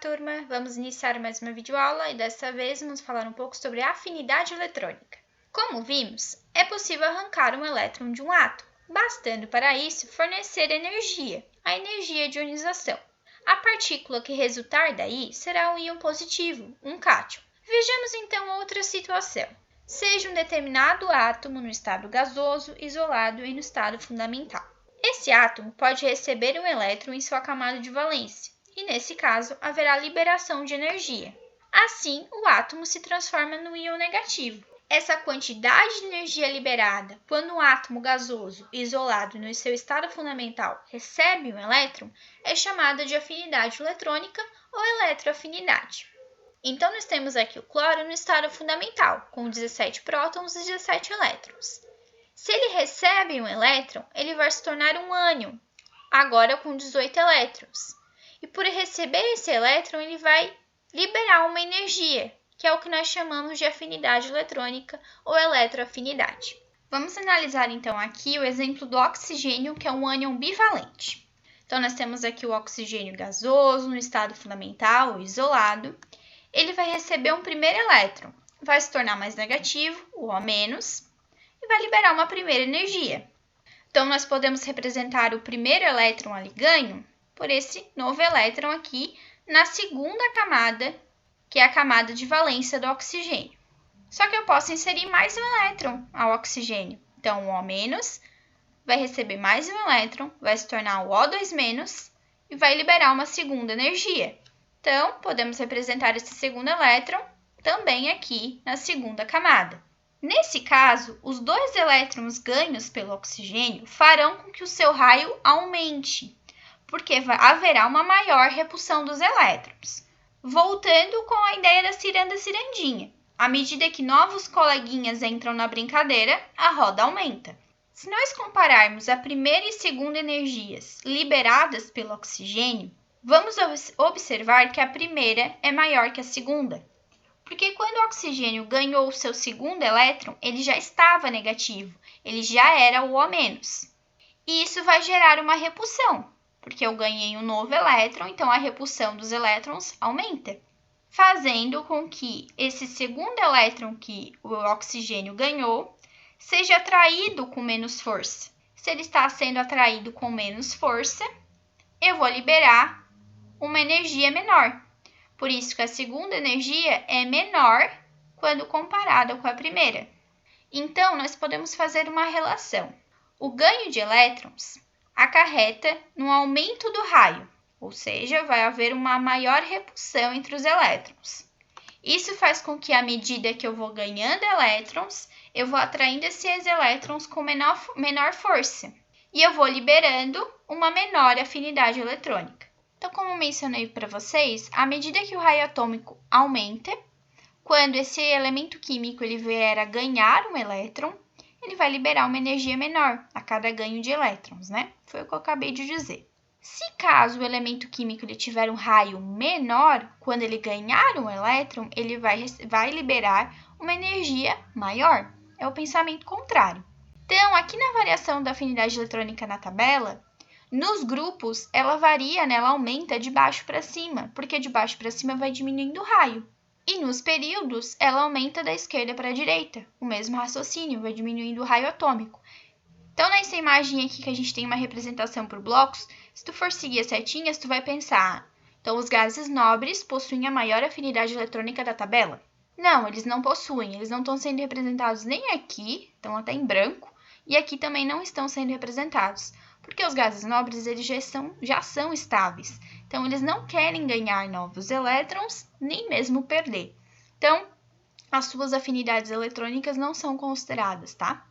turma! Vamos iniciar mais uma videoaula e dessa vez vamos falar um pouco sobre a afinidade eletrônica. Como vimos, é possível arrancar um elétron de um átomo, bastando para isso fornecer energia, a energia de ionização. A partícula que resultar daí será um íon positivo, um cátion. Vejamos então outra situação. Seja um determinado átomo no estado gasoso, isolado e no estado fundamental. Esse átomo pode receber um elétron em sua camada de valência, e nesse caso haverá liberação de energia. Assim, o átomo se transforma no íon negativo. Essa quantidade de energia liberada quando um átomo gasoso, isolado no seu estado fundamental, recebe um elétron é chamada de afinidade eletrônica ou eletroafinidade. Então, nós temos aqui o cloro no estado fundamental, com 17 prótons e 17 elétrons. Se ele recebe um elétron, ele vai se tornar um ânion, agora com 18 elétrons. E por receber esse elétron, ele vai liberar uma energia, que é o que nós chamamos de afinidade eletrônica ou eletroafinidade. Vamos analisar então aqui o exemplo do oxigênio, que é um ânion bivalente. Então, nós temos aqui o oxigênio gasoso no estado fundamental ou isolado. Ele vai receber um primeiro elétron, vai se tornar mais negativo, o O-, e vai liberar uma primeira energia. Então, nós podemos representar o primeiro elétron ali ganho por esse novo elétron aqui na segunda camada, que é a camada de valência do oxigênio. Só que eu posso inserir mais um elétron ao oxigênio. Então, o O- vai receber mais um elétron, vai se tornar o O2- e vai liberar uma segunda energia. Então, podemos representar esse segundo elétron também aqui na segunda camada. Nesse caso, os dois elétrons ganhos pelo oxigênio farão com que o seu raio aumente, porque haverá uma maior repulsão dos elétrons. Voltando com a ideia da ciranda-cirandinha. À medida que novos coleguinhas entram na brincadeira, a roda aumenta. Se nós compararmos a primeira e segunda energias liberadas pelo oxigênio, vamos observar que a primeira é maior que a segunda. Porque quando o oxigênio ganhou o seu segundo elétron, ele já estava negativo, ele já era o O-. E isso vai gerar uma repulsão, porque eu ganhei um novo elétron, então a repulsão dos elétrons aumenta, fazendo com que esse segundo elétron que o oxigênio ganhou seja atraído com menos força. Se ele está sendo atraído com menos força, eu vou liberar uma energia menor. Por isso que a segunda energia é menor quando comparada com a primeira. Então, nós podemos fazer uma relação. O ganho de elétrons acarreta no aumento do raio, ou seja, vai haver uma maior repulsão entre os elétrons. Isso faz com que, à medida que eu vou ganhando elétrons, eu vou atraindo esses elétrons com menor força. E eu vou liberando uma menor afinidade eletrônica. Então, como mencionei para vocês, à medida que o raio atômico aumenta, quando esse elemento químico ele vier a ganhar um elétron, ele vai liberar uma energia menor a cada ganho de elétrons, né? Foi o que eu acabei de dizer. Se caso o elemento químico ele tiver um raio menor, quando ele ganhar um elétron, ele vai liberar uma energia maior. É o pensamento contrário. Então, aqui na variação da afinidade eletrônica na tabela, nos grupos, ela varia, né? Ela aumenta de baixo para cima, porque de baixo para cima vai diminuindo o raio. E nos períodos, ela aumenta da esquerda para a direita, o mesmo raciocínio, vai diminuindo o raio atômico. Então, nessa imagem aqui que a gente tem uma representação por blocos, se tu for seguir as setinhas, tu vai pensar, então os gases nobres possuem a maior afinidade eletrônica da tabela? Não, eles não possuem, eles não estão sendo representados nem aqui, estão até em branco, e aqui também não estão sendo representados. Porque os gases nobres eles já são estáveis. Então, eles não querem ganhar novos elétrons, nem mesmo perder. Então, as suas afinidades eletrônicas não são consideradas, tá?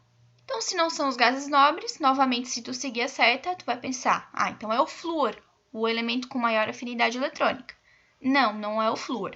Então, se não são os gases nobres, novamente, se tu seguir a seta, tu vai pensar, então é o flúor, o elemento com maior afinidade eletrônica. Não, não é o flúor.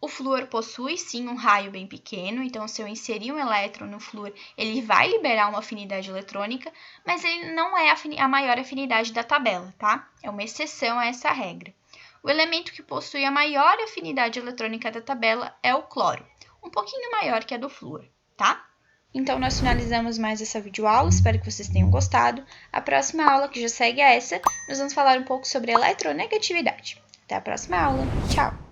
O flúor possui, sim, um raio bem pequeno, então se eu inserir um elétron no flúor, ele vai liberar uma afinidade eletrônica, mas ele não é a maior afinidade da tabela, tá? É uma exceção a essa regra. O elemento que possui a maior afinidade eletrônica da tabela é o cloro, um pouquinho maior que a do flúor, tá? Então, nós finalizamos mais essa videoaula, espero que vocês tenham gostado. A próxima aula, que já segue essa, nós vamos falar um pouco sobre eletronegatividade. Até a próxima aula. Tchau!